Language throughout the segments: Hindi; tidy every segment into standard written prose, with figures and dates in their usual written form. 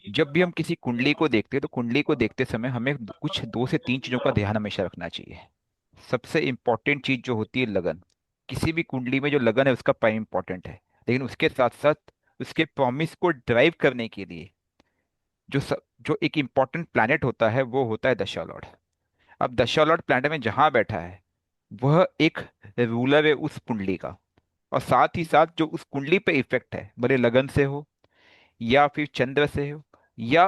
जब भी हम किसी कुंडली को देखते हैं तो कुंडली को देखते समय हमें कुछ 2 से 3 चीजों का ध्यान हमेशा रखना चाहिए। सबसे इंपॉर्टेंट चीज जो होती है लगन। किसी भी कुंडली में जो लगन है उसका प्राइम इंपॉर्टेंट है। लेकिन उसके साथ साथ उसके प्रॉमिस को ड्राइव करने के लिए जो एक इम्पॉर्टेंट प्लैनेट होता है वो होता है दशा लॉर्ड। अब दशा लॉर्ड प्लैनेट में जहां बैठा है वह एक रूलर है उस कुंडली का। और साथ ही साथ जो उस कुंडली पे इफेक्ट है भले लगन से हो या फिर चंद्र से हो या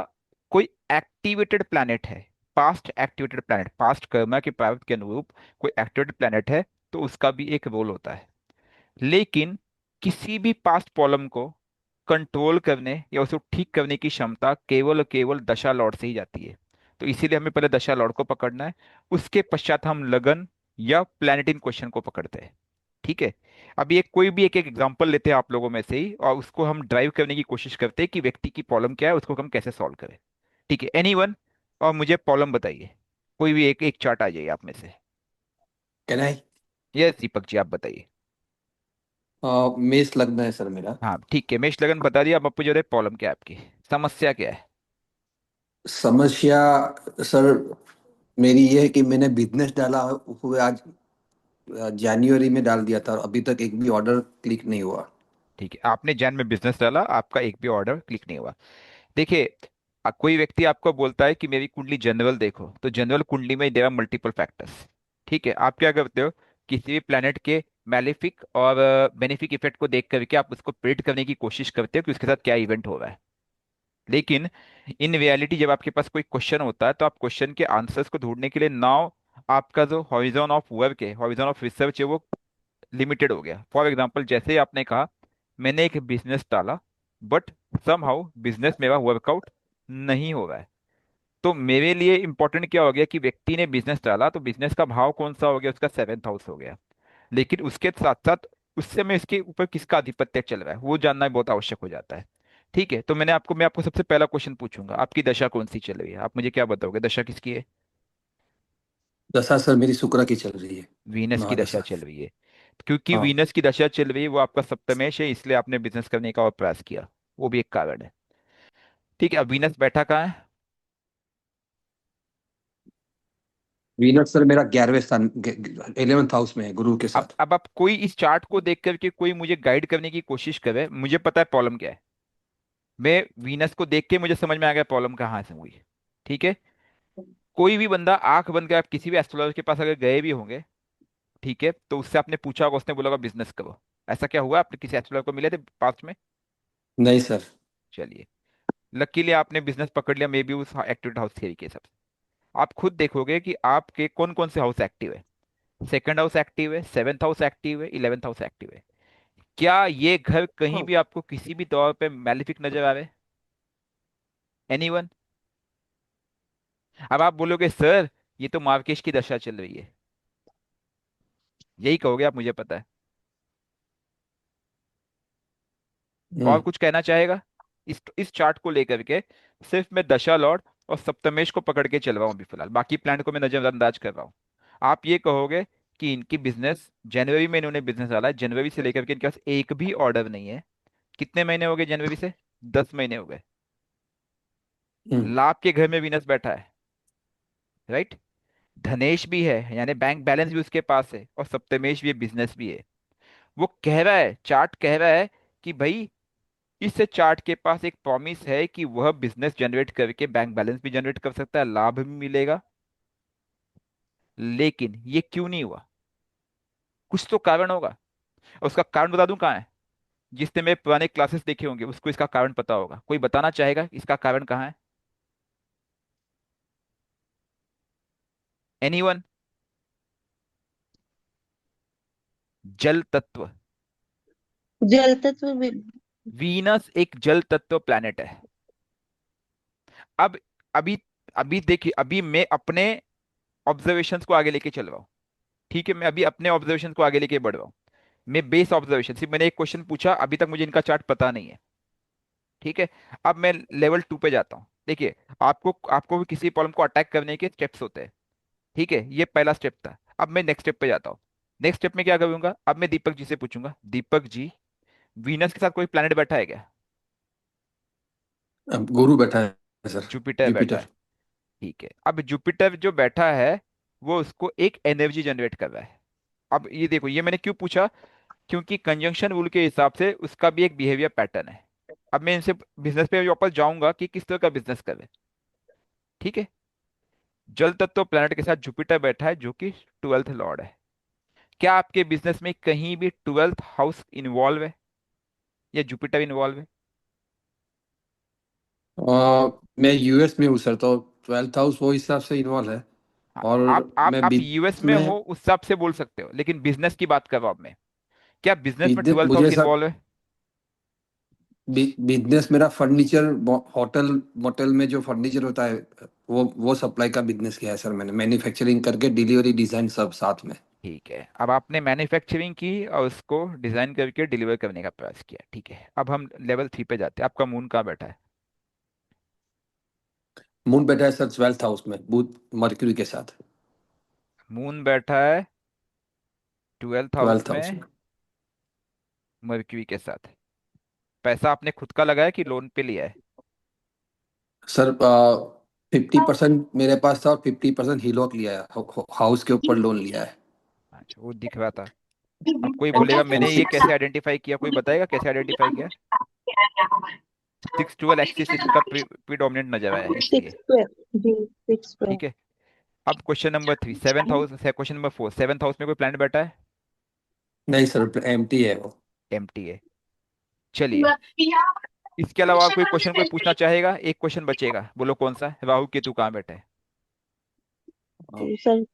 कोई एक्टिवेटेड प्लैनेट है, past activated planet, past Karma के प्रारूप के अनुरूप कोई एक्टिवेटेड प्लैनेट है तो उसका भी एक रोल होता है। लेकिन किसी भी पास्ट प्रॉब्लम को कंट्रोल करने या उसे ठीक करने की क्षमता केवल और केवल दशा लॉर्ड से ही जाती है। तो इसीलिए हमें पहले दशा लॉर्ड को पकड़ना है, उसके पश्चात हम लगन या प्लैनेट इन क्वेश्चन को पकड़ते हैं। ठीक है। अभी एक कोई भी एक एक एग्जांपल लेते हैं आप लोगों में से ही और उसको हम ड्राइव करने की कोशिश करते हैं कि व्यक्ति की प्रॉब्लम क्या है, उसको हम कैसे सॉल्व करें। ठीक है, एनीवन। और मुझे प्रॉब्लम बताइए। कोई भी एक एक चार्ट आ जाइए आप में से। Can I? Yes Deepak ji, आप बताइए। मेष लग्न है सर मेरा। हाँ ठीक है, मेष लगन बता दिया। अब आपको जो है प्रॉब्लम क्या है, आपकी समस्या क्या है? समस्या सर मेरी ये है कि मैंने बिजनेस डाला हुआ आज जनवरी में डाल दिया था और अभी तक एक भी ऑर्डर क्लिक नहीं हुआ। ठीक है, आपने जैन में बिजनेस डाला, आपका एक भी ऑर्डर क्लिक नहीं हुआ। देखिए, कोई व्यक्ति आपको बोलता है कि मेरी कुंडली जनरल देखो, तो जनरल कुंडली में देर आर मल्टीपल फैक्टर्स। ठीक है, आप क्या करते हो, किसी भी प्लेनेट के मैलेफिक और बेनिफिक इफेक्ट को देख करके आप उसको प्रिडिक्ट करने की कोशिश करते हो कि उसके साथ क्या इवेंट हो रहा है। लेकिन इन रियलिटी जब आपके पास कोई क्वेश्चन होता है तो आप क्वेश्चन के आंसर्स को ढूंढने के लिए नाउ आपका जो हॉरिजॉन ऑफ वर्क है, हॉरिजॉन ऑफ रिसर्च है, वो लिमिटेड हो गया। फॉर एग्जाम्पल जैसे ही आपने कहा मैंने एक बिजनेस डाला बट समहाउ बिजनेस मेरा वर्कआउट नहीं हो रहा है। तो मेरे लिए इंपॉर्टेंट क्या हो गया कि व्यक्ति ने बिजनेस डाला तो बिजनेस का भाव कौन सा हो गया, उसका 7th हाउस हो गया। लेकिन उसके साथ साथ उस समय इसके ऊपर किसका आधिपत्य चल रहा है वो जानना बहुत आवश्यक हो जाता है। ठीक है, तो मैं आपको सबसे पहला क्वेश्चन पूछूंगा, आपकी दशा कौन सी चल रही है, आप मुझे क्या बताओगे, दशा किसकी है? दशा सर मेरी शुक्र की चल रही है। वीनस की दशा महादशा। चल रही है। क्योंकि हाँ। वीनस की दशा चल रही है वो आपका सप्तमेश है, इसलिए आपने बिजनेस करने का और प्रयास किया। वो भी एक कारण है। ठीक है, अब वीनस बैठा कहाँ है? वीनस सर मेरा 11वें स्थान 11th हाउस में है गुरु के अब साथ। अब आप कोई इस चार्ट को देख करके कोई मुझे गाइड करने की कोशिश करे, मुझे पता है प्रॉब्लम क्या है। मैं वीनस को देख के मुझे समझ में आ गया प्रॉब्लम कहाँ से हुई। ठीक है। कोई भी बंदा आंख बंद कर आप किसी भी एस्ट्रोलॉजर के पास अगर गए भी होंगे, ठीक है, तो उससे आपने पूछा होगा, उसने बोला होगा बिजनेस करो। ऐसा क्या हुआ, आपने किसी एस्ट्रोलॉजर को मिले थे पास्ट में? नहीं सर। चलिए, लकीली आपने बिजनेस पकड़ लिया, मे बी उस एक्टिव हाउस थियरी के हिसाब से। आप खुद देखोगे कि आपके कौन कौन से हाउस एक्टिव है। 2nd हाउस एक्टिव है, 7th हाउस एक्टिव है, 11th हाउस एक्टिव है। क्या ये घर कहीं हाँ। भी आपको किसी भी तौर पे मैलिफिक नजर आ रहे? एनीवन? अब आप बोलोगे सर ये तो मार्केश की दशा चल रही है, यही कहोगे आप, मुझे पता है। और हम्म। कुछ कहना चाहेगा इस चार्ट को लेकर के? सिर्फ मैं दशा लॉर्ड और सप्तमेश को पकड़ के चल रहा हूँ अभी फिलहाल, बाकी प्लान को मैं नजरअंदाज कर रहा हूँ। आप ये कहोगे कि इनकी बिजनेस जनवरी में इन्होंने बिजनेस डाला है, जनवरी से लेकर के इनके पास एक भी ऑर्डर नहीं है। कितने महीने हो गए जनवरी से? 10 महीने हो गए। हम्म। लाभ के घर में वीनस बैठा है, राइट। धनेश भी है यानी बैंक बैलेंस भी उसके पास है, और सप्तमेश भी है, बिजनेस भी है। वो कह रहा है, चार्ट कह रहा है कि भाई इस चार्ट के पास एक प्रॉमिस है कि वह बिजनेस जनरेट करके बैंक बैलेंस भी जनरेट कर सकता है, लाभ भी मिलेगा। लेकिन ये क्यों नहीं हुआ? कुछ तो कारण होगा। और उसका कारण बता दूं कहाँ है? जिसने मेरे पुराने क्लासेस देखे होंगे उसको इसका कारण पता होगा। कोई बताना चाहेगा इसका कारण कहाँ है? एनीवन? जल तत्व। जल तत्व भी। वीनस एक जल तत्व प्लैनेट है। अब अभी अभी देखिए, अभी मैं अपने ऑब्जर्वेशंस को आगे लेके चल रहा हूँ। ठीक है, मैं अभी अपने ऑब्जर्वेशन को आगे लेके बढ़ रहा हूँ। मैं बेस ऑब्जर्वेशन, सिर्फ मैंने एक क्वेश्चन पूछा, अभी तक मुझे इनका चार्ट पता नहीं है। ठीक है। अब मैं लेवल 2 पे जाता हूँ। देखिए, आपको आपको भी किसी प्रॉब्लम को अटैक करने के स्टेप्स होते हैं। ठीक है, ये पहला स्टेप था। अब मैं नेक्स्ट स्टेप पे जाता हूँ। नेक्स्ट स्टेप में क्या करूंगा, अब मैं दीपक जी से पूछूंगा, दीपक जी वीनस के साथ कोई प्लैनेट बैठा है क्या? अब गुरु बैठा है सर। जुपिटर बैठा है। जुपिटर। ठीक है, अब जुपिटर जो बैठा है वो उसको एक एनर्जी जनरेट कर रहा है। अब ये देखो, ये मैंने क्यों पूछा, क्योंकि कंजंक्शन रूल के हिसाब से उसका भी एक बिहेवियर पैटर्न है। अब मैं इनसे बिजनेस पे वापस जाऊंगा कि किस तरह का बिजनेस कर रहे हैं। ठीक है, जल तत्व प्लैनेट के साथ जुपिटर बैठा है जो कि 12th लॉर्ड है। क्या आपके बिजनेस में कहीं भी 12th हाउस इन्वॉल्व है या जुपिटर इन्वॉल्व है? मैं यूएस में हूँ सर, तो 12th हाउस वो हिसाब से इन्वॉल्व है। हाँ, और मैं आप यूएस बिजनेस में में हो उस हिसाब से बोल सकते हो, लेकिन बिजनेस की बात कर रहा हूं अब मैं। क्या बिजनेस में बिजनेस 12th हाउस मुझे सर, इन्वॉल्व है? बिजनेस मेरा फर्नीचर, होटल मोटल में जो फर्नीचर होता है, वो सप्लाई का बिजनेस किया है सर मैंने। मैन्युफैक्चरिंग करके डिलीवरी डिजाइन सब साथ में। ठीक है, अब आपने मैन्युफैक्चरिंग की और उसको डिजाइन करके डिलीवर करने का प्रयास किया। ठीक है, अब हम लेवल 3 पे जाते हैं। आपका मून कहाँ बैठा है? मून बैठा है सर 12th हाउस में, बुध मरकरी के साथ। मून बैठा है 12th हाउस 12th हाउस में में मर्क्यूरी के साथ। पैसा आपने खुद का लगाया कि लोन पे लिया है? सर, 50% मेरे पास था और 50% हीलॉक लिया है, हाउस के ऊपर लोन लिया है। अच्छा, वो दिख रहा था। अब कोई बोलेगा मैंने ये कैसे आइडेंटिफाई किया, कोई बताएगा कैसे आइडेंटिफाई किया? 612 एक्सिस इसका प्रीडोमिनेंट नजर आया है सिक्स इसलिए। ट्वेल्व जी, सिक्स ठीक ट्वेल्व। है, अब question number 3, 7th house, question number 4, 7th house में कोई प्लैनेट बैठा है? नहीं सर, एम्प्टी है वो। एम्प्टी है। चलिए, इसके अलावा कोई क्वेश्चन कोई पूछना चाहेगा? एक क्वेश्चन बचेगा, बोलो कौन सा है? राहु केतु कहाँ बैठे हैं? सर,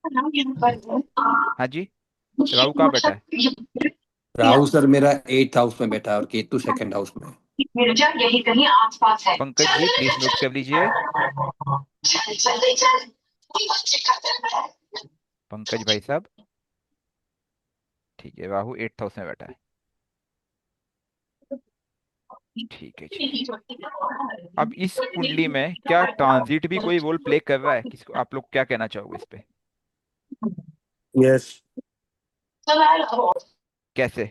हाँ जी, राहु कहाँ बैठा है? राहु सर मेरा 8th हाउस में बैठा है और केतु 2nd हाउस में। मिर्जा यही कहीं आसपास है। पंकज चल जी रे प्लीज म्यूट बेटा, कर लीजिए। चल चल रे चल, कोई बच्चे का दिल है। पंकज भाई साहब, ठीक है, राहु 8th हाउस में बैठा है। ठीक है जी। अब इस कुंडली में क्या ट्रांजिट भी कोई रोल प्ले कर रहा है? किसको आप लोग क्या कहना चाहोगे इस पे? यस। कैसे?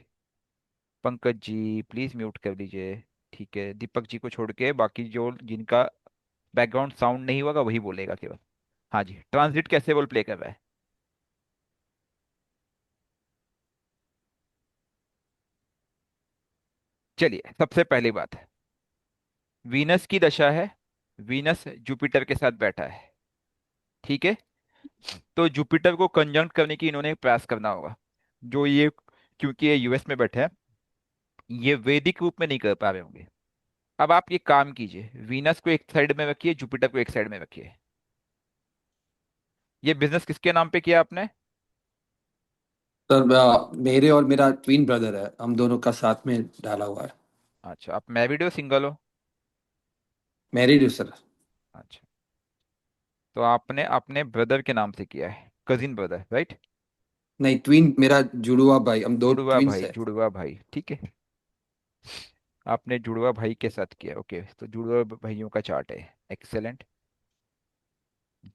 पंकज जी प्लीज म्यूट कर लीजिए। ठीक है, दीपक जी को छोड़ के बाकी जो जिनका बैकग्राउंड साउंड नहीं होगा वही बोलेगा केवल। हाँ जी, ट्रांजिट कैसे रोल प्ले कर रहा है? चलिए, सबसे पहली बात है, वीनस की दशा है। वीनस जुपिटर के साथ बैठा है। ठीक है, तो जुपिटर को कंजंक्ट करने की इन्होंने प्रयास करना होगा। जो ये, क्योंकि ये यूएस में बैठे हैं, ये वैदिक रूप में नहीं कर पा रहे होंगे। अब आप ये काम कीजिए, वीनस को एक साइड में रखिए, जुपिटर को एक साइड में रखिए। ये बिजनेस किसके नाम पे किया आपने? सर, मेरे और मेरा ट्विन ब्रदर है, हम दोनों का साथ में डाला हुआ है। अच्छा, आप मैरिड हो सिंगल हो? मैरिड हूँ सर। अच्छा, तो आपने अपने ब्रदर के नाम से किया है, कजिन ब्रदर, राइट? नहीं, ट्विन मेरा जुड़वा भाई, हम दो जुड़वा ट्विंस भाई, है। जुड़वा भाई, ठीक है। आपने जुड़वा भाई के साथ किया, ओके, तो जुड़वा भाइयों का चार्ट है। एक्सेलेंट।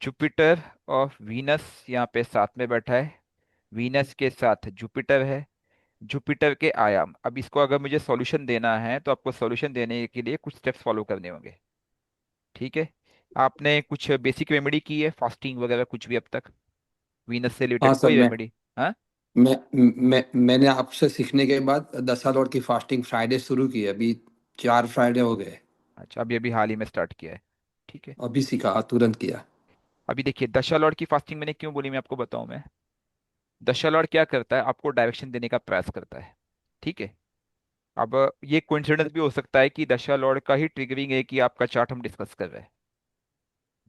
जुपिटर और वीनस यहाँ पे साथ में बैठा है। वीनस के साथ जुपिटर है। जुपिटर के आयाम, अब इसको अगर मुझे सॉल्यूशन देना है तो आपको सॉल्यूशन देने के लिए कुछ स्टेप्स फॉलो करने होंगे। ठीक है, आपने कुछ बेसिक रेमेडी की है, फास्टिंग वगैरह कुछ भी अब तक, वीनस से हाँ रिलेटेड सर, कोई रेमेडी? हाँ। मैंने आपसे सीखने के बाद 10 साल की फास्टिंग फ्राइडे शुरू की है। अभी 4 फ्राइडे हो गए। अच्छा, अभी अभी हाल ही में स्टार्ट किया है। ठीक है, अभी सीखा, तुरंत किया। अभी देखिए, दशा लॉर्ड की फास्टिंग मैंने क्यों बोली, मैं आपको बताऊं मैं। दशा लॉर्ड क्या करता है, आपको डायरेक्शन देने का प्रयास करता है। ठीक है, अब ये कोइंसिडेंस भी हो सकता है कि दशा लॉर्ड का ही ट्रिगरिंग है कि आपका चार्ट हम डिस्कस कर रहे हैं।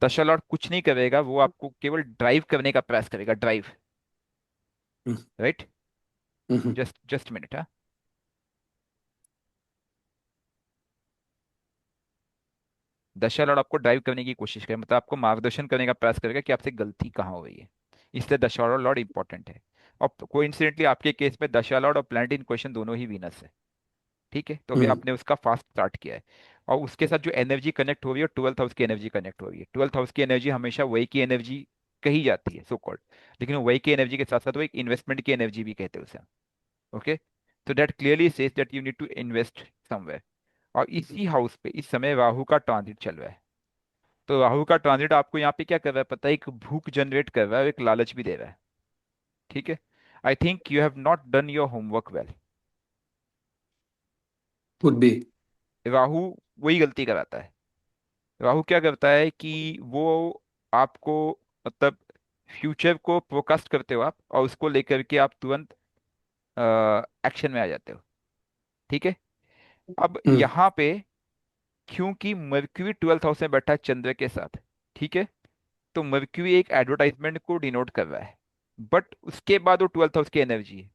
दशा लॉर्ड कुछ नहीं करेगा, वो आपको केवल ड्राइव करने का प्रयास करेगा, ड्राइव। हम्म, राइट, हम्म, जस्ट जस्ट मिनट। हाँ, दशा लॉर्ड आपको ड्राइव करने की कोशिश करेगा, मतलब आपको मार्गदर्शन करने का प्रयास करेगा कि आपसे गलती कहाँ हो रही है। इसलिए दशा लॉर्ड इंपॉर्टेंट है। और कोइंसिडेंटली आपके केस में दशा लॉर्ड और प्लैनेट इन क्वेश्चन दोनों ही वीनस है। ठीक है, तो अभी हम्म, आपने उसका फास्ट स्टार्ट किया है। और उसके साथ जो एनर्जी कनेक्ट हो रही है, 12th हाउस की एनर्जी कनेक्ट हो रही है। 12th हाउस की एनर्जी हमेशा वही की एनर्जी कही जाती है, सो कॉल्ड। लेकिन वही की एनर्जी के साथ साथ वो एक इन्वेस्टमेंट की एनर्जी भी कहते हैं उसे। ओके, तो that clearly says that you need to invest somewhere. और इसी हाउस पे इस समय राहु का ट्रांजिट चल रहा है। तो राहु का ट्रांजिट आपको यहाँ पे क्या कर रहा है पता है, एक भूख जनरेट कर रहा है, एक लालच भी दे रहा है। ठीक है। I think you have not done your homework well. Could be. Rahu वही गलती कराता है। राहु क्या करता है कि वो आपको, मतलब फ्यूचर को फोरकास्ट करते हो आप, और उसको लेकर के आप तुरंत एक्शन में आ जाते हो। ठीक है। अब हम्म। यहाँ पे क्योंकि मर्क्यूरी 12th हाउस में बैठा है चंद्र के साथ, ठीक है, तो मर्क्यूरी एक एडवर्टाइजमेंट को डिनोट कर रहा है, बट उसके बाद वो 12th हाउस की एनर्जी है।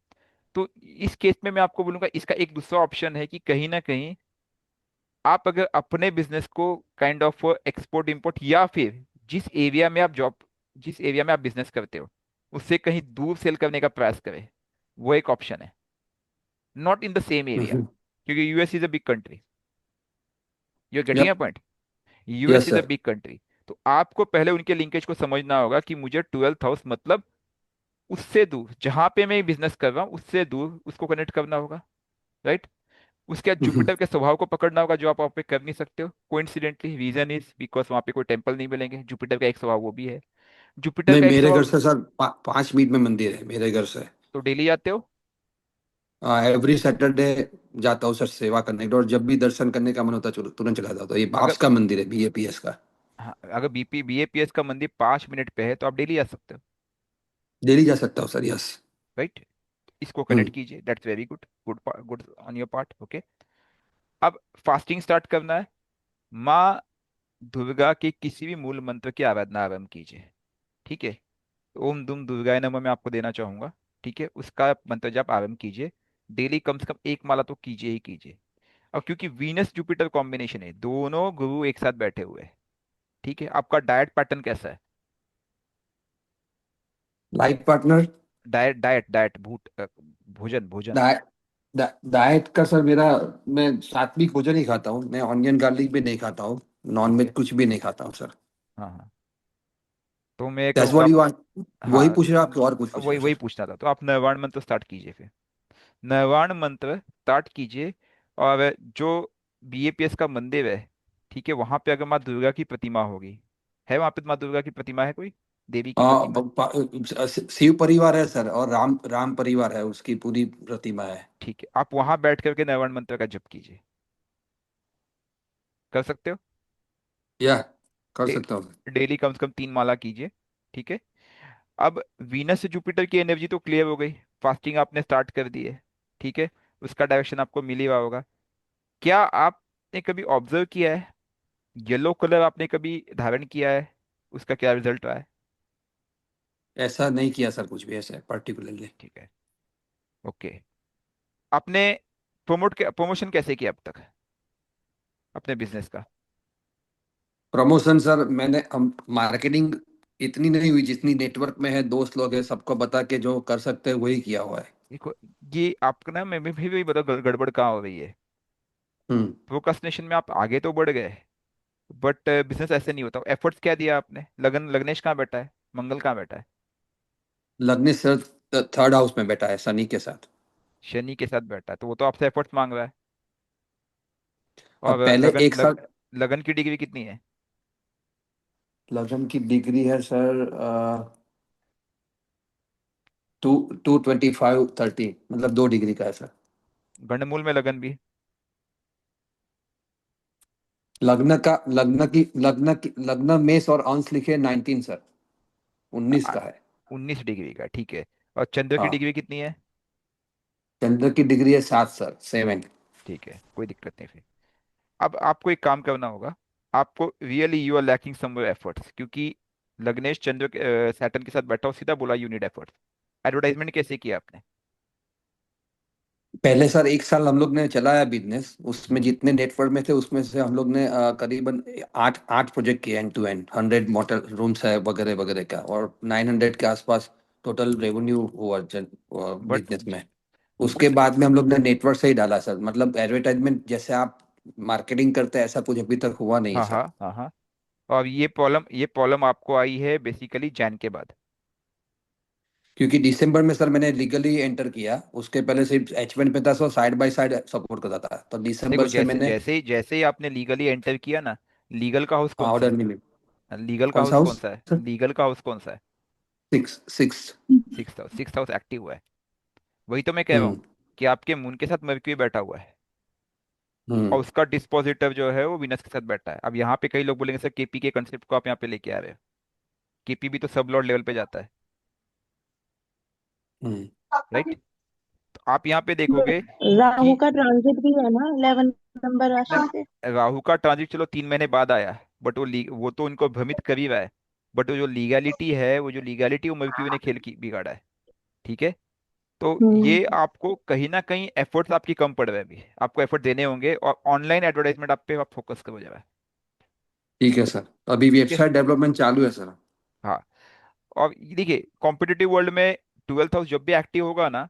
तो इस केस में मैं आपको बोलूंगा इसका एक दूसरा ऑप्शन है कि कहीं ना कहीं आप अगर अपने बिजनेस को काइंड ऑफ एक्सपोर्ट इंपोर्ट, या फिर जिस एरिया में आप बिजनेस करते हो उससे कहीं दूर सेल करने का प्रयास करें, वो एक ऑप्शन है। Not in the same area, क्योंकि US is a big country. You are getting a yup. Point. US yes is a sir. Big country. तो आपको पहले उनके लिंकेज को समझना होगा कि मुझे 12th हाउस मतलब उससे दूर, जहां पे मैं बिजनेस कर रहा हूँ उससे दूर उसको कनेक्ट करना होगा। राइट। उसके बाद जुपिटर के स्वभाव को पकड़ना होगा जो आप वहाँ पे कर नहीं सकते हो कोइंसिडेंटली। रीजन इज बिकॉज वहाँ पे कोई टेम्पल नहीं मिलेंगे, जुपिटर का एक स्वभाव वो भी है। जुपिटर नहीं, का एक मेरे घर स्वभाव। से सर 5 मिनट में मंदिर है मेरे घर से। तो डेली आते हो? एवरी सैटरडे जाता हूँ सर सेवा करने के लिए, और जब भी दर्शन करने का मन होता है तुरंत चला जाता हूँ। ये अगर बाप्स का मंदिर है, बीएपीएस का। हाँ, अगर बीएपीएस का मंदिर 5 मिनट पे है तो आप डेली आ सकते हो। डेली जा सकता हूँ सर, यस। राइट। इसको हम्म। कनेक्ट कीजिए, that's very good. Good, good on your part. Okay. अब फास्टिंग स्टार्ट करना है। माँ दुर्गा के किसी भी मूल मंत्र की आराधना आरंभ कीजिए। ठीक है। ओम दुम दुर्गाय नमः मैं आपको देना चाहूंगा। ठीक है, उसका मंत्र जाप आरंभ कीजिए। डेली कम से कम एक माला तो कीजिए ही कीजिए। और क्योंकि वीनस जुपिटर कॉम्बिनेशन है, दोनों गुरु एक साथ बैठे हुए हैं। ठीक है। आपका डाइट पैटर्न कैसा है? Life partner. Diet diet diet भोजन भोजन। डाइट। डाइट का सर मेरा, मैं सात्विक भोजन ही खाता हूँ। मैं ऑनियन गार्लिक भी नहीं खाता हूँ। नॉन ठीक वेज है। कुछ भी नहीं खाता हूँ सर। हाँ हाँ। तो मैं दैट्स कहूँगा व्हाट आप, यू वांट। वही हाँ, पूछ रहे हो आप कि और कुछ पूछ रहे वही हो वही सर? पूछना था। तो आप नवाण मंत्र स्टार्ट कीजिए फिर। नवाण मंत्र स्टार्ट कीजिए। और जो बीएपीएस का मंदिर है, ठीक है, वहां पे अगर माँ दुर्गा की प्रतिमा होगी, है वहां पे माँ दुर्गा की प्रतिमा है, कोई देवी की प्रतिमा है? शिव परिवार है सर, और राम राम परिवार है, उसकी पूरी प्रतिमा है। ठीक है, आप वहां बैठ करके नवाण मंत्र का जप कीजिए। कर सकते हो? या कर डे, सकता हूँ। डेली कम से कम 3 माला कीजिए। ठीक है। अब वीनस से जुपिटर की एनर्जी तो क्लियर हो गई। फास्टिंग आपने स्टार्ट कर दी है। ठीक है। उसका डायरेक्शन आपको मिल ही रहा होगा। क्या आपने कभी ऑब्जर्व किया है, येलो कलर आपने कभी धारण किया है, उसका क्या रिजल्ट रहा है? ऐसा नहीं किया सर, कुछ भी ऐसा पर्टिकुलरली। ठीक है। ओके। आपने प्रमोशन कैसे किया अब तक अपने बिजनेस का? प्रमोशन सर, मैंने मार्केटिंग इतनी नहीं हुई जितनी नेटवर्क में है, दोस्त लोग हैं, सबको बता के जो कर सकते हैं वही किया हुआ है। देखो, ये आपका ना, मैं भी बता गड़बड़ कहाँ हो रही है। हम्म। प्रोक्रास्टिनेशन में आप आगे तो बढ़ गए, बट बिजनेस ऐसे नहीं होता। एफर्ट्स क्या दिया आपने? लग्नेश कहाँ बैठा है, मंगल कहाँ बैठा है? लगने सर थर्ड हाउस में बैठा है शनि के साथ। शनि के साथ बैठा है, तो वो तो आपसे एफर्ट्स मांग रहा है। और अब पहले एक साल। लगन की डिग्री कितनी है? लगन की डिग्री है सर 225 30, मतलब 2 डिग्री का है सर। गंडमूल में लगन भी? लग्न मेष और अंश लिखे 19 सर। 19 का है। 19 डिग्री का, ठीक है। और चंद्र की हाँ। डिग्री कितनी है? चंद्र की डिग्री है 7 सर, 7। ठीक है, कोई दिक्कत नहीं फिर। अब आपको एक काम करना होगा। आपको really you are lacking somewhere efforts, क्योंकि लग्नेश चंद्र सैटर्न के साथ बैठा हो, सीधा बोला यू नीड एफर्ट्स। एडवर्टाइजमेंट कैसे किया आपने? पहले सर 1 साल हम लोग ने चलाया बिजनेस, उसमें हम्म। जितने नेटवर्क में थे उसमें से हम लोग ने करीबन आठ आठ प्रोजेक्ट किए, end to end 100 motel rooms है वगैरह वगैरह का, और 900 के आसपास टोटल रेवेन्यू हुआ बट बिजनेस में। उसके उस बाद में हम लोग ने नेटवर्क से ही डाला सर, मतलब एडवर्टाइजमेंट जैसे आप मार्केटिंग करते हैं ऐसा कुछ अभी तक हुआ नहीं है हाँ हाँ सर। हाँ हाँ। और ये प्रॉब्लम आपको आई है बेसिकली जैन के बाद। क्योंकि दिसंबर में सर मैंने लीगली एंटर किया, उसके पहले सिर्फ H1 पे था, so side by side support करता था, तो देखो, दिसंबर से जैसे मैंने जैसे ही आपने लीगली एंटर किया ना, लीगल का हाउस कौन सा ऑर्डर है? नहीं मिला। लीगल का कौन सा हाउस कौन हाउस सा है? सर? लीगल का हाउस कौन सा है? Six six. Six house active हुआ है। वही तो मैं कह रहा हूँ हम्म। कि आपके मून के साथ मरक्यूरी बैठा हुआ है, और हम्म। उसका डिस्पोजिटर जो है वो वीनस के साथ बैठा है। अब यहाँ पे कई लोग बोलेंगे सर केपी के कंसेप्ट को आप यहाँ पे लेके आ रहे हो। केपी भी तो सब लॉर्ड लेवल पे जाता है, हम्म। राइट? तो आप यहाँ पे देखोगे राहु कि का ट्रांजिट भी है ना 11 नंबर राशि पे। राहु का ट्रांजिट चलो 3 महीने बाद आया, बट वो तो उनको भ्रमित कर ही रहा है। बट वो जो लीगैलिटी है, वो जो लीगैलिटी वो मर्क्यूरी ने खेल की बिगाड़ा है। ठीक है? तो हम्म। ये आपको कहीं ना कहीं एफर्ट्स आपकी कम पड़ रहे हैं अभी, आपको एफर्ट देने होंगे, और ऑनलाइन एडवर्टाइजमेंट आप पे आप फोकस करो जरा। ठीक है सर, अभी ठीक है? वेबसाइट डेवलपमेंट चालू है सर। हाँ। और ये देखिए, कॉम्पिटिटिव वर्ल्ड में 12th हाउस जब भी एक्टिव होगा ना,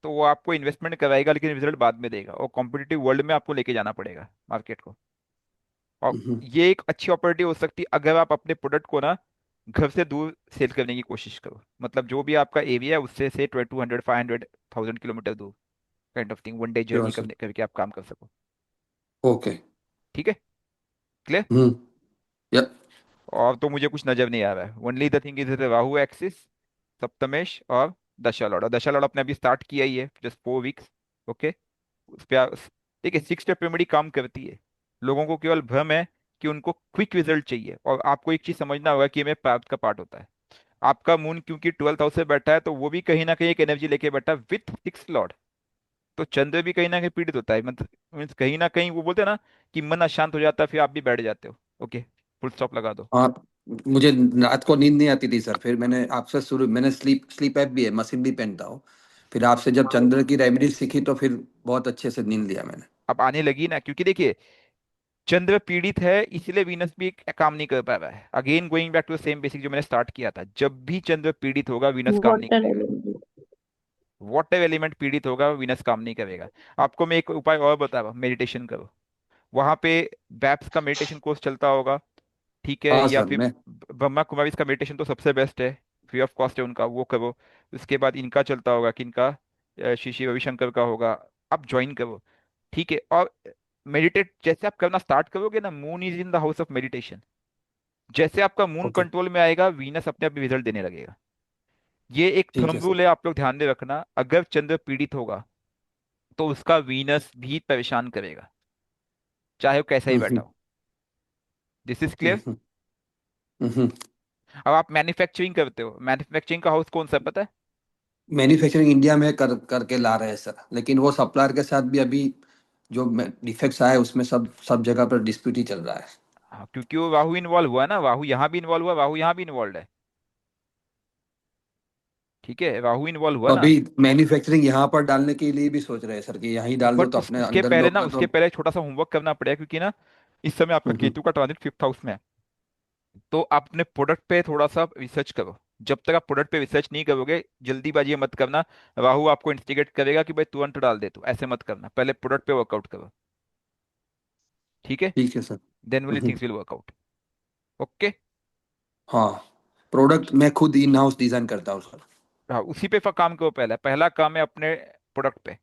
तो वो आपको इन्वेस्टमेंट कराएगा, लेकिन रिजल्ट बाद में देगा, और कॉम्पिटिटिव वर्ल्ड में आपको लेके जाना पड़ेगा मार्केट को। और हम्म। ये एक अच्छी अपॉर्चुनिटी हो सकती है अगर आप अपने प्रोडक्ट को ना घर से दूर सेल करने की कोशिश करो। मतलब जो भी आपका एरिया है उससे से 200 500 1000 किलोमीटर दूर, kind of thing, one day sure journey sir. करने करके आप काम कर सको। ओके। ठीक है? क्लियर? हम्म। या। और तो मुझे कुछ नजर नहीं आ रहा है। Only the thing is Rahu axis, सप्तमेश और दशा लॉर्ड। और दशा लॉर्ड अपने अभी स्टार्ट किया ही है, जस्ट 4 वीक्स। ओके? उस पे देखिए, 6 स्टेप रेमेडी काम करती है। लोगों को केवल भ्रम है कि उनको क्विक रिजल्ट चाहिए, और आपको एक चीज समझना होगा कि ये मेरे प्राप्त का पार्ट होता है। आपका मून क्योंकि 12th हाउस से बैठा है, तो वो भी कहीं ना कहीं एक एनर्जी लेके बैठा है विथ 6 लॉर्ड। तो चंद्र भी कहीं ना कहीं पीड़ित होता है, मतलब मीन्स कहीं ना कहीं वो बोलते हैं ना कि मन अशांत हो जाता है, फिर आप भी बैठ जाते हो। ओके, फुल स्टॉप लगा दो। हाँ, मुझे रात को नींद नहीं आती थी सर, फिर मैंने आपसे शुरू, मैंने स्लीप स्लीप ऐप भी है, मशीन भी पहनता हूँ। फिर आपसे जब चंद्र की रेमेडी सीखी तो फिर बहुत अच्छे से नींद लिया मैंने। अब आने लगी ना, क्योंकि देखिए चंद्र पीड़ित है, इसलिए वीनस भी काम नहीं कर पा रहा है। Again going back to same basic जो मैंने स्टार्ट किया था, जब भी चंद्र पीड़ित होगा वीनस काम नहीं वाटर करेगा। एलिमेंट। वॉट एवर एलिमेंट पीड़ित होगा वीनस काम नहीं करेगा। आपको मैं एक उपाय और बताऊँ, मेडिटेशन करो। वहां पे बैप्स का मेडिटेशन कोर्स चलता होगा, ठीक है? हाँ या सर फिर मैं। ब्रह्मा कुमारी का मेडिटेशन तो सबसे बेस्ट है, फ्री ऑफ कॉस्ट है उनका, वो करो। उसके बाद इनका चलता होगा, किनका, श्री श्री रविशंकर का होगा, आप ज्वाइन करो। ठीक है? और मेडिटेट जैसे आप करना स्टार्ट करोगे ना, moon is in the house of meditation, जैसे आपका मून ओके। कंट्रोल में आएगा वीनस अपने आप रिजल्ट देने लगेगा। ये एक ठीक थंब है सर। रूल है, आप लोग ध्यान में रखना। अगर चंद्र पीड़ित होगा तो उसका वीनस भी परेशान करेगा, चाहे वो कैसा ही बैठा हम्म। हो। This is clear? Hmm. Hmm. अब आप मैन्युफैक्चरिंग करते हो, मैन्युफैक्चरिंग का हाउस कौन सा है पता है? मैन्युफैक्चरिंग इंडिया में कर करके ला रहे हैं सर, लेकिन वो सप्लायर के साथ भी अभी जो डिफेक्ट्स आए उसमें सब सब जगह पर डिस्प्यूट ही चल रहा है। हाँ, क्योंकि वो राहु इन्वॉल्व हुआ है ना, राहु यहाँ भी इन्वॉल्व हुआ, राहु यहाँ भी इन्वॉल्व है। ठीक है? राहु इन्वॉल्व हुआ तो ना। अभी मैन्युफैक्चरिंग यहाँ पर डालने के लिए भी सोच रहे हैं सर, कि यहीं डाल दो बट तो उस अपने उसके अंदर पहले ना, लोग तो। उसके पहले छोटा सा होमवर्क करना पड़ेगा, क्योंकि ना इस समय आपका हम्म। केतु का ट्रांजिट 5th हाउस में है। तो आप अपने प्रोडक्ट पे थोड़ा सा रिसर्च करो। जब तक आप प्रोडक्ट पे रिसर्च नहीं करोगे, जल्दीबाजी मत करना। राहु आपको इंस्टिगेट करेगा कि भाई तुरंत डाल दे, तो ऐसे मत करना, पहले प्रोडक्ट पे वर्कआउट करो। ठीक है? ठीक है सर। Then only hmm. Things will work out. Okay? हाँ, प्रोडक्ट मैं खुद इन हाउस डिजाइन करता हूँ सर। हाँ, उसी पे काम करो। पहला पहला काम है अपने प्रोडक्ट पे।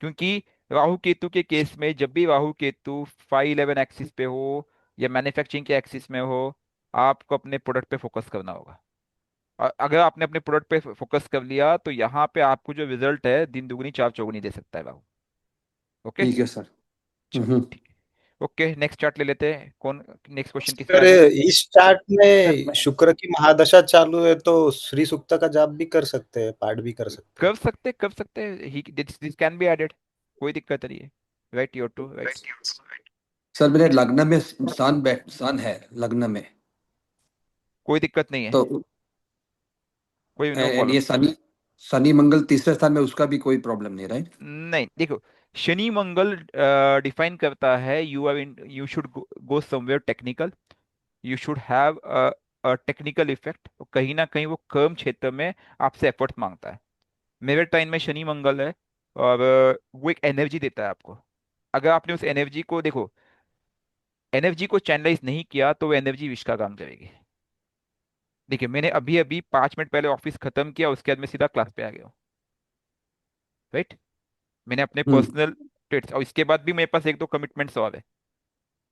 क्योंकि राहु केतु के केस में, जब भी राहु केतु 511 एक्सिस पे हो या मैन्युफैक्चरिंग के एक्सिस में हो, आपको अपने प्रोडक्ट पे फोकस करना होगा। और अगर आपने अपने प्रोडक्ट पे फोकस कर लिया, तो यहाँ पे आपको जो रिजल्ट है दिन दुगनी चार चौगुनी दे सकता है राहु। ओके? ठीक है सर। चलो हम्म। ठीक है। ओके, नेक्स्ट चार्ट ले लेते हैं। कौन, नेक्स्ट क्वेश्चन किस पे सर, आ गया? इस चार्ट सर में शुक्र की महादशा चालू है तो श्री सूक्त का जाप भी कर सकते हैं, पाठ भी कर सकते हैं। कर सकते ही, दिस कैन बी एडेड, कोई दिक्कत नहीं है। Right, your too right. Sir मेरे लग्न में सन है लग्न में। कोई दिक्कत नहीं है, तो कोई नो एंड प्रॉब्लम। ये शनि, शनि मंगल तीसरे स्थान में, उसका भी कोई प्रॉब्लम नहीं, राइट? नहीं, देखो, शनि मंगल डिफाइन करता है you are in, you should go somewhere technical, you should have a technical effect. कहीं ना कहीं वो कर्म क्षेत्र में आपसे एफर्ट मांगता है। मेरे टाइम में शनि मंगल है, और वो एक एनर्जी देता है आपको। अगर आपने उस एनर्जी को, देखो, एनर्जी को चैनलाइज नहीं किया तो वो एनर्जी विष का काम करेगी। देखिए मैंने अभी अभी 5 मिनट पहले ऑफिस खत्म किया, उसके बाद मैं सीधा क्लास पे आ गया हूँ, राइट। मैंने अपने हम्म पर्सनल ट्रेड्स, और इसके बाद भी मेरे पास एक दो कमिटमेंट्स और है।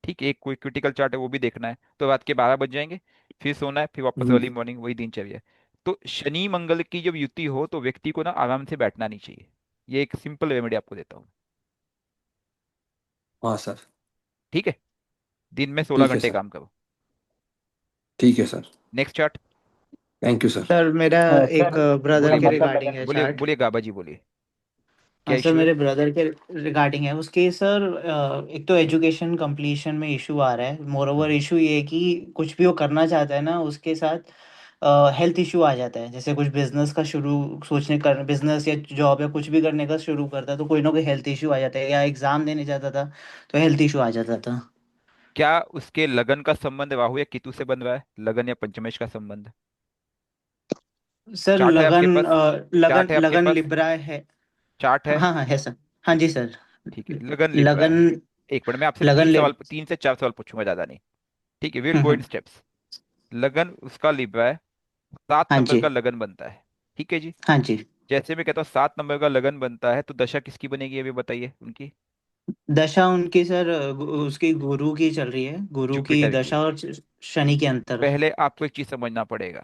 ठीक है, एक कोई क्रिटिकल चार्ट है वो भी देखना है, तो रात के 12 बज जाएंगे, फिर सोना है, फिर वापस हम्म। अर्ली मॉर्निंग वही दिनचर्या है। तो शनि मंगल की जब युति हो तो व्यक्ति को ना आराम से बैठना नहीं चाहिए। ये एक सिंपल रेमेडी आपको देता हूँ। हाँ सर। ठीक है, दिन में सोलह ठीक है घंटे सर। काम करो। ठीक है sir. Next chart. Thank you sir. Sir मेरा एक सर ब्रदर बोलिए के बोलिए रिगार्डिंग है बोलिए चार्ट। बोलिए गाबा जी बोलिए, क्या हाँ सर, इशू है? मेरे ब्रदर के रिगार्डिंग है उसके सर। एक तो एजुकेशन कंप्लीशन में इशू आ रहा है, मोर ओवर हम्म। इशू ये है कि कुछ भी वो करना चाहता है ना, उसके साथ हेल्थ इशू आ जाता है। जैसे कुछ बिजनेस का शुरू सोचने कर, बिजनेस या जॉब या कुछ भी करने का शुरू करता है तो कोई ना कोई हेल्थ इशू आ जाता है, या एग्जाम देने जाता था तो हेल्थ इशू आ जाता था। क्या उसके लगन का संबंध राहु या केतु से बन रहा है, लगन या पंचमेश का संबंध? सर चार्ट है आपके लगन पास? लगन चार्ट है आपके लगन पास? लिब्रा है। चार्ट है? हाँ हाँ है सर। हाँ जी सर। ठीक है, लगन लिब्रा लगन है। एक मिनट, मैं आपसे लगन तीन सवाल, लिब 3 से 4 सवाल पूछूंगा, ज्यादा नहीं। ठीक है, will hmm go in hmm, steps. लगन उसका लिब्रा है, 7 नंबर हाँ जी। का लगन बनता है। ठीक है जी। हाँ जी। जैसे मैं कहता हूँ 7 नंबर का लगन बनता है, तो दशा किसकी बनेगी अभी बताइए उनकी? दशा उनकी सर उसकी गुरु की चल रही है, गुरु की जुपिटर की। दशा और शनि के अंतर। पहले आपको एक चीज समझना पड़ेगा।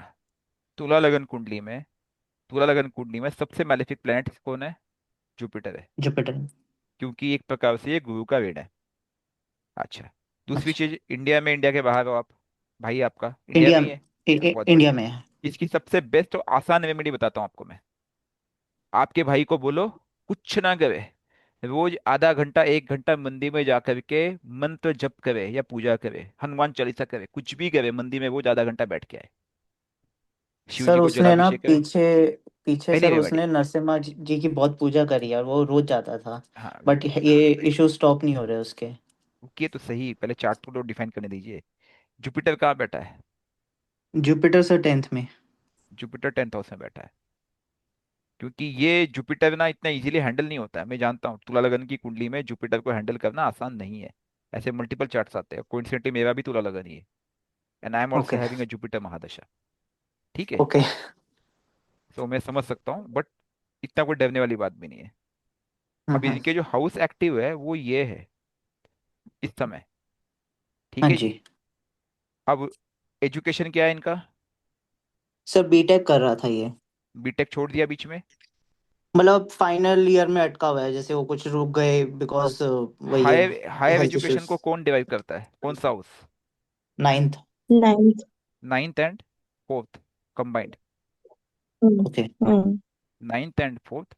तुला लगन कुंडली में, तुला लगन कुंडली में सबसे मैलेफिक प्लैनेट कौन है? जुपिटर है। जुपिटर। क्योंकि एक प्रकार से ये गुरु का ऋण है। अच्छा। दूसरी अच्छा। चीज, इंडिया में, इंडिया के बाहर हो आप, भाई आपका इंडिया इंडिया में ही है। बहुत इंडिया बढ़िया। में है। इसकी सबसे बेस्ट और आसान रेमेडी बताता हूँ आपको मैं। आपके भाई को बोलो कुछ ना करे, रोज आधा घंटा 1 घंटा मंदिर में जा करके मंत्र जप करे या पूजा करे, हनुमान चालीसा करे, कुछ भी करे, मंदिर में रोज आधा घंटा बैठ के आए, शिव सर जी को उसने ना जलाभिषेक करे। पीछे पीछे पहली सर रेमेडी। उसने नरसिम्हा जी की बहुत पूजा करी है और वो रोज जाता था। हाँ बट ये इशू स्टॉप नहीं हो रहे उसके। रुकिए तो सही, पहले चार्ट को डिफाइन करने दीजिए। जुपिटर कहाँ बैठा है? जुपिटर सर 10th में। जुपिटर 10th हाउस में बैठा है। क्योंकि ये जुपिटर ना इतना इजीली हैंडल नहीं होता है, मैं जानता हूँ, तुला लगन की कुंडली में जुपिटर को हैंडल करना आसान नहीं है। ऐसे मल्टीपल चार्ट्स आते हैं, कोइंसिडेंटली मेरा भी तुला लगन ही है, and I am also okay. Having a Jupiter mahadasha. ठीक है। ओके। तो मैं समझ सकता हूँ, बट इतना कोई डरने वाली बात भी नहीं है। अब हम्म। इनके जो हाउस एक्टिव है वो ये है इस समय। ठीक हाँ है जी। जी। अब एजुकेशन क्या है इनका? सर बीटेक कर रहा था ये। बीटेक छोड़ दिया बीच में? मतलब फाइनल ईयर में अटका हुआ है, जैसे वो कुछ रुक गए बिकॉज वही है, higher higher health education issues. को कौन डिवाइड करता है, कौन सा house? 9th। 9th। 9th and 4th combined. Okay. Hmm. 9th and 4th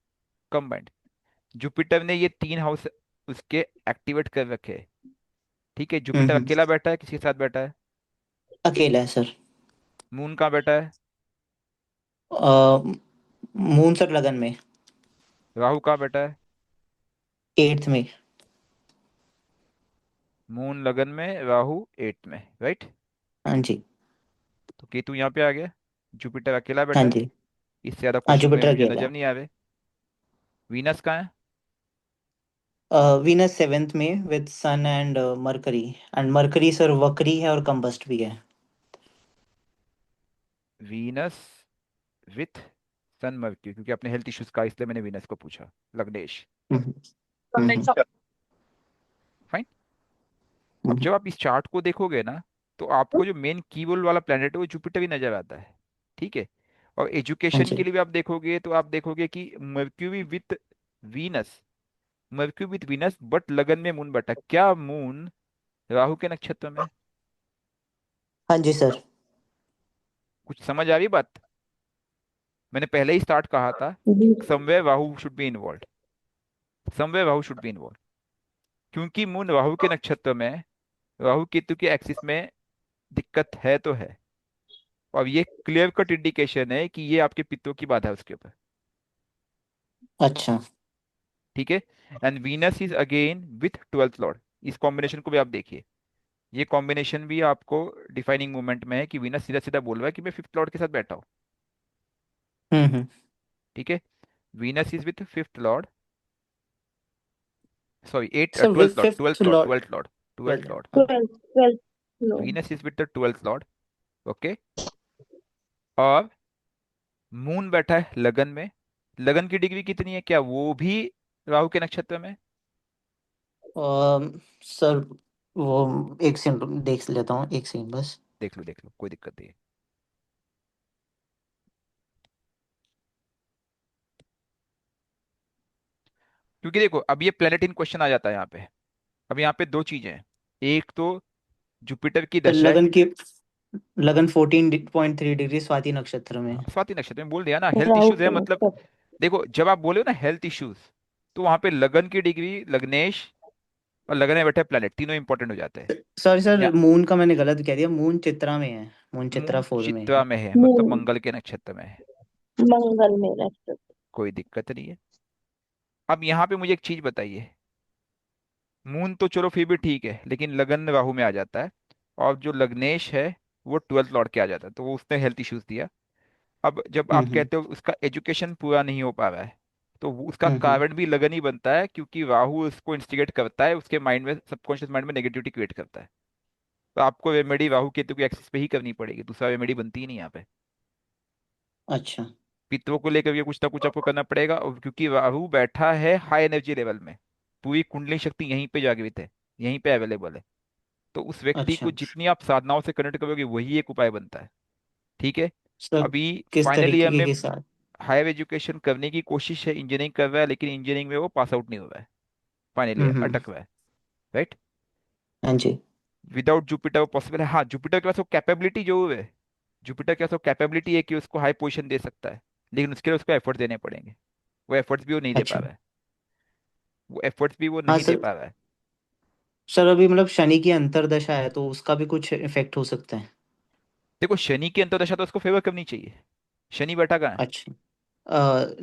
combined. Jupiter ने ये 3 हाउस उसके एक्टिवेट कर रखे हैं। ठीक है, जुपिटर हम्म। अकेला बैठा है, किसके साथ बैठा है? अकेला है सर। मून कहाँ बैठा है? मून सर लगन में। राहु कहाँ बैठा है? 8th में। मून लगन में, राहु 8th में, राइट। हाँ जी। तो केतु यहाँ पे आ गया, जुपिटर अकेला हाँ बैठा है। जी। इससे ज्यादा हाँ क्वेश्चन में जुपिटर मुझे अकेला नजर है। नहीं आ रहे। वीनस कहाँ है? वीनस 7th में with sun and Mercury. And Mercury sir वक्री है और कंबस्ट भी है। वीनस विथ सन मर्क्यूरी, क्योंकि अपने हेल्थ इश्यूज का, इसलिए मैंने वीनस को पूछा, लग्नेश। हम्म। फाइन। अब हम्म, जब आप इस चार्ट को देखोगे ना, तो आपको जो मेन कीबोर्ड वाला प्लेनेट है वो जुपिटर ही नजर आता है। ठीक है। और हाँ एजुकेशन के जी। लिए भी आप देखोगे तो आप देखोगे कि mercury with Venus, mercury with Venus, but लगन में मून बैठा, क्या मून राहु के नक्षत्र में? हाँ जी सर। कुछ समझ आ रही बात? मैंने पहले ही स्टार्ट कहा था कि जी। Somewhere Rahu should be involve, somewhere Rahu should be involve. क्योंकि मून राहु के नक्षत्र में, राहु केतु के एक्सिस में दिक्कत है तो है। और ये क्लियर कट इंडिकेशन है कि ये आपके पित्तों की बाधा है उसके ऊपर। अच्छा। ठीक है। And Venus is again with 12th Lord. इस कॉम्बिनेशन को भी आप देखिए, ये कॉम्बिनेशन भी आपको डिफाइनिंग मूवमेंट में है कि वीनस सीधा सीधा बोल रहा है कि मैं 5th लॉर्ड के साथ बैठा हूँ। हम्म। ठीक है। Venus is with 5th lord, sorry eight sir with twelfth lord, fifth twelfth lord, lord. Twelfth lord, twelfth 12th। Lord. हाँ। 12th। 12th Lord। Venus is with the 12th lord. Okay. और मून बैठा है लगन में। लगन की डिग्री कितनी है, क्या वो भी राहु के नक्षत्र में? सर वो एक सेकंड देख लेता हूँ, एक सेकंड बस। देख लो, कोई दिक्कत नहीं है। क्योंकि देखो अब ये प्लेनेट इन क्वेश्चन आ जाता है यहाँ पे। अब यहाँ पे दो चीजें हैं। एक तो जुपिटर की दशा है। लगन की लगन 14.3 डिग्री स्वाति नक्षत्र में हाँ, है। स्वाति नक्षत्र में बोल दिया ना, हेल्थ राहु इश्यूज है के मतलब। नक्षत्र। देखो जब आप बोले हो ना हेल्थ इश्यूज, तो वहां पे लगन की डिग्री, लग्नेश और लगन में बैठे प्लेनेट तीनों इंपॉर्टेंट हो जाते हैं। सॉरी या सर, मून का मैंने गलत कह दिया, मून चित्रा में है, मून चित्रा मून 4 में चित्रा है। में है, मतलब मून मंगल के नक्षत्र में है। मंगल में नक्षत्र। कोई दिक्कत नहीं है। अब यहाँ पे मुझे एक चीज बताइए। मून तो चलो फिर भी ठीक है, लेकिन लगन राहु में आ जाता है। और जो लग्नेश है वो 12th लॉर्ड के आ जाता है, तो वो उसने हेल्थ इश्यूज दिया। अब जब आप हम्म। कहते हो उसका एजुकेशन पूरा नहीं हो पा रहा है, तो उसका हम्म। कारण भी लगन ही बनता है, क्योंकि राहु उसको इंस्टिगेट करता है, उसके माइंड में, सबकॉन्शियस माइंड में नेगेटिविटी क्रिएट करता है। तो आपको रेमेडी राहु केतु के एक्सिस पे ही करनी पड़ेगी, दूसरा रेमेडी बनती ही नहीं यहाँ पे। अच्छा। पितरों को लेकर के कुछ ना कुछ आपको करना पड़ेगा, और क्योंकि राहु बैठा है हाई एनर्जी लेवल में, पूरी कुंडली शक्ति यहीं पे जागृत है, यहीं पे अवेलेबल है। तो उस व्यक्ति अच्छा को जितनी आप साधनाओं से कनेक्ट करोगे वही एक उपाय बनता है। ठीक है। सर, अभी किस फाइनली तरीके हमें के साथ? हायर एजुकेशन करने की कोशिश है, इंजीनियरिंग कर रहा है, लेकिन इंजीनियरिंग में वो पास आउट नहीं हो रहा है, फाइनली हम्म। अटक रहा है। राइट। हाँ जी। विदाउट जुपिटर वो पॉसिबल है। हाँ, जुपिटर के पास वो कैपेबिलिटी जो है, जुपिटर के पास वो कैपेबिलिटी है कि उसको हाई पोजीशन दे सकता है, लेकिन उसके लिए उसको एफर्ट देने पड़ेंगे। वो एफर्ट्स भी वो नहीं दे पा अच्छा। रहा है। वो एफर्ट्स भी वो हाँ नहीं दे सर। पा रहा है। सर अभी मतलब शनि की अंतर्दशा है तो उसका भी कुछ इफेक्ट हो सकता है? देखो शनि की अंतर्दशा तो उसको फेवर करनी चाहिए। शनि बैठा कहाँ है? अच्छा।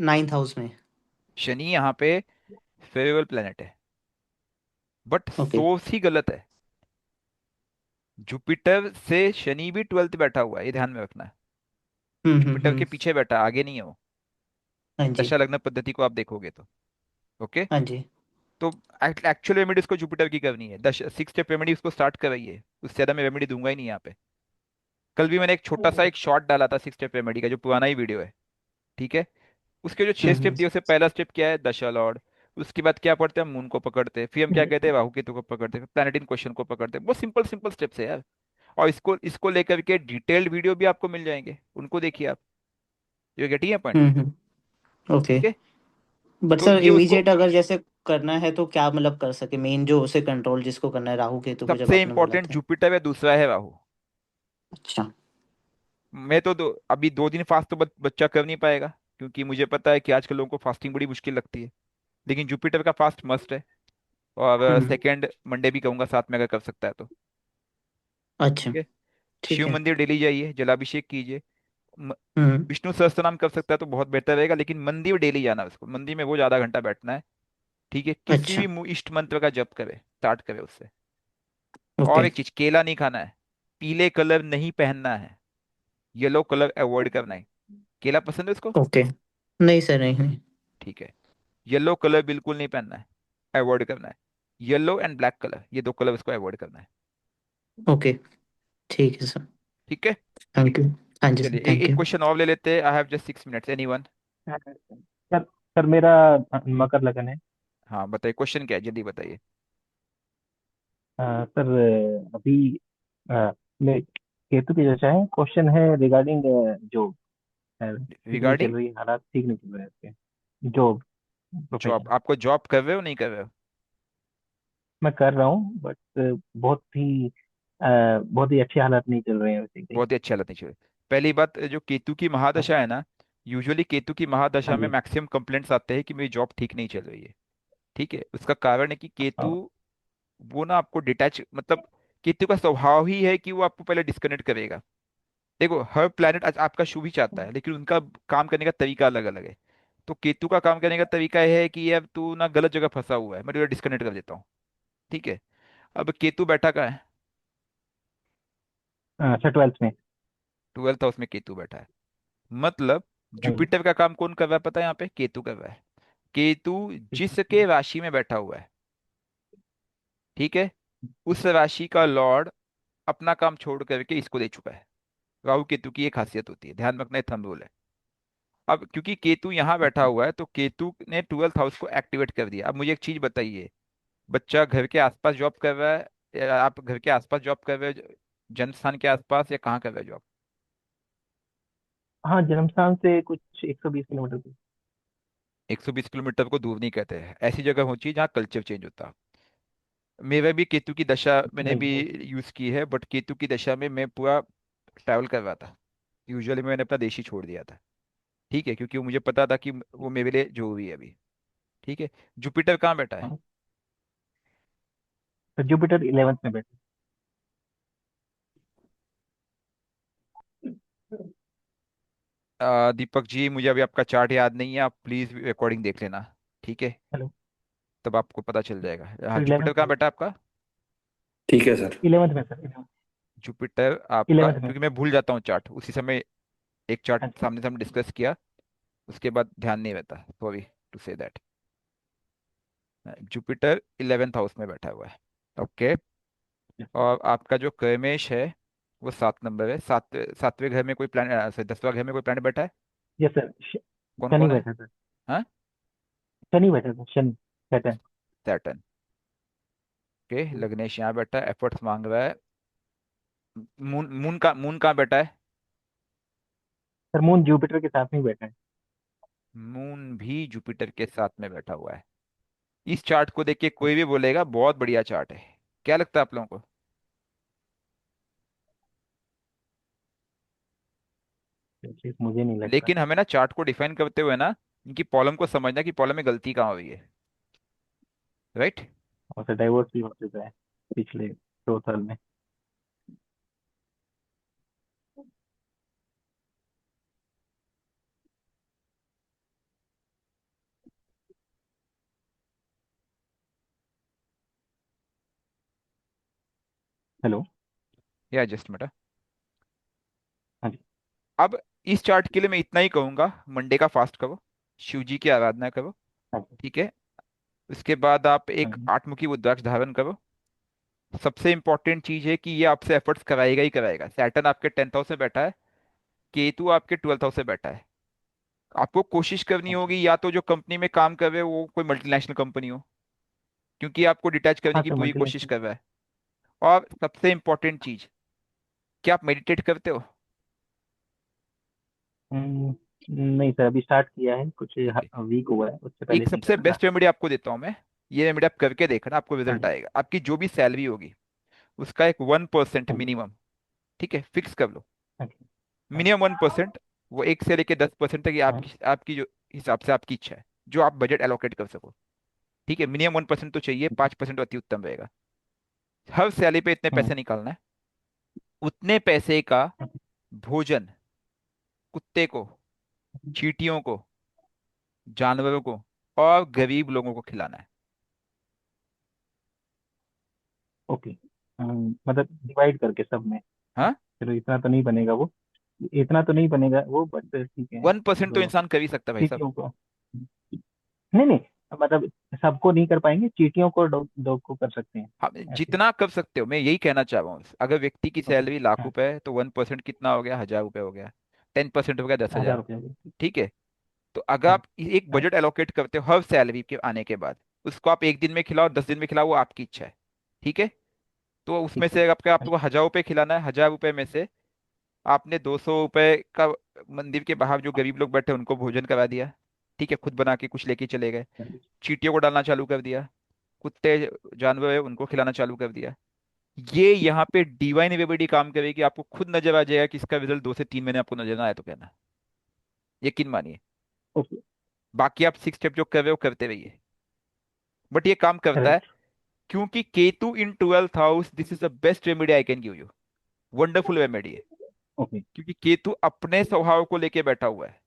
9th हाउस में। शनि यहाँ पे फेवरेबल प्लेनेट है, बट ओके। सोर्स ही गलत है। जुपिटर से शनि भी 12th बैठा हुआ है, ये ध्यान में रखना है। जुपिटर के हम्म। पीछे बैठा है, आगे नहीं है वो। हाँ जी। दशा लग्न पद्धति को आप देखोगे तो। ओके। हाँ जी। तो एक्चुअल रेमेडी उसको जुपिटर की करनी है, दश 6 स्टेप रेमेडी उसको स्टार्ट कराइए, उससे ज्यादा मैं रेमेडी दूंगा ही नहीं यहाँ पे। कल भी मैंने एक छोटा सा एक शॉर्ट डाला था 6 स्टेप रेमेडी का, जो पुराना ही वीडियो है। ठीक है। उसके जो 6 स्टेप हम्म। दिए, उससे पहला स्टेप क्या है, दशा लॉर्ड। उसके बाद क्या पढ़ते हैं, हम मून को पकड़ते हैं, फिर हम क्या कहते हैं, राहु केतु को पकड़ते हैं, फिर प्लैनेट इन क्वेश्चन को पकड़ते हैं। बहुत सिंपल सिंपल स्टेप्स है यार। और इसको इसको लेकर के डिटेल्ड वीडियो भी आपको मिल जाएंगे, उनको देखिए आप। यू गेटिंग है पॉइंट? ओके। ठीक है। बट तो सर ये उसको इमीडिएट अगर जैसे करना है तो क्या मतलब कर सके, मेन जो उसे कंट्रोल जिसको करना है राहु केतु को, जब सबसे आपने बोला इंपॉर्टेंट था? जुपिटर है, दूसरा है राहु। अच्छा। मैं तो अभी 2 दिन फास्ट तो बच्चा कर नहीं पाएगा, क्योंकि मुझे पता है कि आजकल लोगों को फास्टिंग बड़ी मुश्किल लगती है। लेकिन जुपिटर का फास्ट मस्ट है। और हम्म। सेकेंड मंडे भी कहूंगा साथ में, अगर कर सकता है तो। अच्छा। ठीक है। ठीक शिव है। मंदिर डेली जाइए, जलाभिषेक कीजिए। म- हम्म। विष्णु सहस्त्रनाम कर सकता है तो बहुत बेहतर रहेगा, लेकिन मंदिर डेली जाना है उसको, मंदिर में वो ज्यादा घंटा बैठना है। ठीक है। किसी अच्छा। भी इष्ट मंत्र का जप करे, स्टार्ट करे उससे। और ओके। एक चीज, केला नहीं खाना है, पीले कलर नहीं पहनना है, येलो कलर अवॉइड करना है। केला पसंद है उसको? ओके। नहीं सर, नहीं नहीं। ठीक है। येलो कलर बिल्कुल नहीं पहनना है, अवॉइड करना है। येलो एंड ब्लैक कलर, ये दो कलर उसको अवॉइड करना है। ओके। ठीक है सर। ठीक है। Thank you. हाँ जी चलिए सर, एक थैंक एक यू। क्वेश्चन और ले लेते हैं। I have just 6 minutes, anyone? Sir sir मेरा मकर लगन है। हाँ बताइए, क्वेश्चन क्या है, जल्दी बताइए। सर अभी अ, मैं केतु की दशा है। क्वेश्चन है रिगार्डिंग जॉब। ठीक नहीं चल रिगार्डिंग रही, हालात ठीक नहीं चल रहे हैं इसके। Job, job, profession. आपको जॉब कर रहे हो नहीं कर रहे हो? मैं कर रहा हूँ बट बहुत ही अच्छी हालात नहीं चल रहे हैं बेसिकली। बहुत ही अच्छी हालत नहीं चाहिए। पहली बात, जो केतु की हाँ। महादशा है ना, यूजुअली केतु की हाँ महादशा में जी। मैक्सिमम कंप्लेंट्स आते हैं कि मेरी जॉब ठीक नहीं चल रही है। ठीक है। उसका कारण है कि केतु, हाँ। वो ना आपको डिटैच, मतलब केतु का स्वभाव ही है कि वो आपको पहले डिस्कनेक्ट करेगा। देखो हर प्लैनेट आपका शुभ ही चाहता है, लेकिन उनका काम करने का तरीका अलग अलग है। तो केतु का काम करने का तरीका यह है कि यार तू ना गलत जगह फंसा हुआ है, मैं तुझे डिस्कनेक्ट कर देता हूँ। ठीक है। अब केतु बैठा कहाँ है? अच्छा, 12th में। 12th हाउस में केतु बैठा है। मतलब हाँ जी। जुपिटर का काम कौन कर रहा है पता है यहाँ पे? केतु कर रहा है। केतु जिसके राशि में बैठा हुआ है, ठीक है, उस राशि का लॉर्ड अपना काम छोड़ करके इसको दे चुका है। राहु केतु की एक खासियत होती है, ध्यान रखना, थंब रूल है। अब क्योंकि केतु यहाँ बैठा हुआ है तो केतु ने 12th हाउस को एक्टिवेट कर दिया। अब मुझे एक चीज बताइए, बच्चा घर के आसपास जॉब कर रहा है, या आप घर के आसपास जॉब कर रहे हो, जन्म स्थान के आसपास, या कहाँ कर रहे हो जॉब? हाँ, जन्म स्थान से कुछ 120 किलोमीटर दूर। 120 किलोमीटर को दूर नहीं कहते हैं, ऐसी जगह होनी चाहिए जहाँ कल्चर चेंज होता है। मेरा भी केतु की दशा मैंने नहीं भी वो। यूज की है, बट केतु की दशा में मैं पूरा ट्रैवल कर रहा था। यूजुअली मैंने अपना देश ही छोड़ दिया था। ठीक है, क्योंकि वो मुझे पता था कि वो मेरे लिए जरूरी है अभी। ठीक है। जुपिटर कहाँ बैठा है? हाँ, तो जुपिटर 11th में बैठे। दीपक जी, मुझे अभी आपका चार्ट याद नहीं है, आप प्लीज रिकॉर्डिंग देख लेना। ठीक है, हेलो। तब आपको पता चल जाएगा। हाँ, सर जुपिटर 11th कहाँ में। बैठा है आपका? ठीक है सर। 11th में सर, 11th। जुपिटर आपका, 11th में। क्योंकि मैं भूल जाता हूँ चार्ट उसी समय, एक चार्ट हाँ जी। सामने से हम डिस्कस किया, उसके बाद ध्यान नहीं रहता, sorry to say that. Jupiter 11th house में बैठा हुआ है। ओके। Yes, sir। और आपका जो क्रमेश है वो 7 नंबर है। सातवें घर में कोई प्लान, सॉरी 10वां घर में कोई प्लान बैठा है? Yes sir. कौन शनि कौन है? बैठा सर। हाँ, शनि बैठा sir, Shani. Saturn. Saturn. Okay, लग्नेश यहाँ बैठा है, एफर्ट्स मांग रहा है। मून कहाँ बैठा है? सर मून जुपिटर के साथ में ही बैठा है। मून भी जुपिटर के साथ में बैठा हुआ है। इस चार्ट को देख के कोई भी बोलेगा बहुत बढ़िया चार्ट है। क्या लगता है आप लोगों को? Actually, मुझे नहीं लगता। लेकिन हमें ना चार्ट को डिफाइन करते हुए ना इनकी प्रॉब्लम को समझना कि प्रॉब्लम में गलती कहाँ हुई है। राइट। और सर डाइवोर्स भी हो चुका है पिछले 2 साल में। हेलो। या जस्ट मिनट। हाँ जी। अब इस चार्ट के लिए मैं इतना ही कहूंगा, मंडे का फास्ट करो, शिव जी की आराधना करो। हाँ जी। ठीक है। उसके बाद आप हाँ एक जी। 8 मुखी रुद्राक्ष धारण करो। सबसे इंपॉर्टेंट चीज है कि ये आपसे एफर्ट्स कराएगा ही कराएगा। सैटर्न आपके 10th हाउस में बैठा है, केतु आपके 12th हाउस में बैठा है। आपको कोशिश करनी हाँ होगी या तो जो कंपनी में काम कर रहे हो वो कोई मल्टीनेशनल कंपनी हो, क्योंकि आपको डिटैच करने हाँ की सर पूरी कोशिश मल्टीनेशनल। कर रहा है। और सबसे इंपॉर्टेंट चीज, क्या आप मेडिटेट करते हो? नहीं सर, अभी स्टार्ट किया है, कुछ ठीक है, वीक हुआ है, उससे एक पहले नहीं सबसे करता था। बेस्ट रेमेडी आपको देता हूँ मैं। ये रेमेडी आप करके देखना, आपको हाँ रिजल्ट जी। आएगा। आपकी जो भी सैलरी होगी उसका एक 1% हाँ जी। मिनिमम, ठीक है, फिक्स कर लो। हाँ जी। हाँ मिनिमम 1%। वो 1 से लेके 10% तक, ये हाँ। आपकी आपकी जो हिसाब से आपकी इच्छा है, जो आप बजट एलोकेट कर सको। ठीक है, मिनिमम 1% तो चाहिए, 5% अति उत्तम रहेगा। हर सैलरी पे इतने हाँ। पैसे निकालना है। उतने पैसे का भोजन कुत्ते को, चींटियों को, जानवरों को और गरीब लोगों को खिलाना है। ओके। मतलब डिवाइड करके सब में। हाँ, चलो इतना तो नहीं बनेगा वो, इतना तो नहीं बनेगा वो, बट ठीक है। 1% तो तो इंसान कर ही सकता है भाई साहब। चींटियों को। नहीं नहीं, मतलब सबको नहीं कर पाएंगे, चींटियों को, डॉग डॉग को कर सकते हैं हाँ, ऐसे। जितना कर सकते हो, मैं यही कहना चाह रहा हूँ। अगर व्यक्ति की ओके। सैलरी लाख हाँ। रुपए है तो 1% कितना हो गया? 1000 रुपये हो गया। 10% हो गया दस 1000 हजार रुपये हो गए। ठीक है। तो अगर हाँ। आप एक हाँ। बजट एलोकेट करते हो हर सैलरी के आने के बाद, उसको आप एक दिन में खिलाओ, 10 दिन में खिलाओ, वो आपकी इच्छा है। ठीक है। तो उसमें ठीक है। से हाँ। आपको 1000 रुपये खिलाना है, 1000 रुपये में से आपने 200 रुपये का मंदिर के बाहर जो गरीब लोग बैठे हैं, उनको भोजन करा दिया। ठीक है, खुद बना के कुछ लेके चले गए। हाँ। चींटियों को डालना चालू कर दिया, कुत्ते जानवर है उनको खिलाना चालू कर दिया। ये यहाँ पे डिवाइन एबिलिटी काम करेगी, आपको खुद नजर आ जाएगा कि इसका रिजल्ट 2 से 3 महीने आपको नजर ना आए तो कहना, यकीन मानिए। ओके। बाकी आप 6 स्टेप जो कर रहे हो करते रहिए, बट ये काम करता है। राइट। क्योंकि केतु इन 12th house, this is the best remedy I can give you. Wonderful remedy है। ओके। क्योंकि केतु अपने स्वभाव को लेके बैठा हुआ है,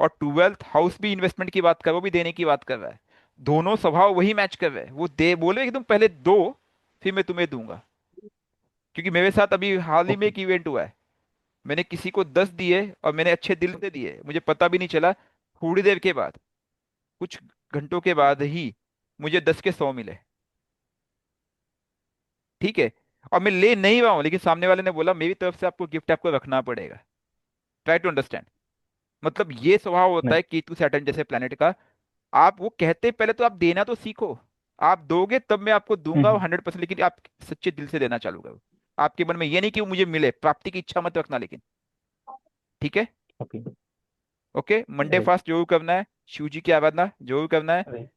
और 12th हाउस भी इन्वेस्टमेंट की बात कर, वो भी देने की बात कर रहा है। दोनों स्वभाव वही मैच कर रहे हैं। वो दे बोले कि तुम पहले दो, फिर मैं तुम्हें दूंगा। क्योंकि मेरे साथ अभी हाल ही में ओके। एक इवेंट हुआ है। मैंने किसी को 10 दिए और मैंने अच्छे दिल से दिए, मुझे पता भी नहीं चला, थोड़ी देर के बाद, कुछ घंटों के बाद ही मुझे 10 के 100 मिले। ठीक है। और मैं ले नहीं रहा हूँ, लेकिन सामने वाले ने बोला मेरी तरफ से आपको गिफ्ट आपको रखना पड़ेगा। Try to understand. मतलब ये स्वभाव होता नहीं। है केतु सैटर्न जैसे प्लेनेट का। आप वो कहते पहले तो आप देना तो सीखो। आप दोगे तब मैं आपको दूंगा हम्म। 100%, लेकिन आप सच्चे दिल से देना चालू करो। आपके मन में ये नहीं कि वो मुझे मिले, प्राप्ति की इच्छा मत रखना लेकिन। ठीक है। Okay. Okay, Monday right. Fast जरूर करना है, शिव जी की आराधना जरूर करना है। राइट।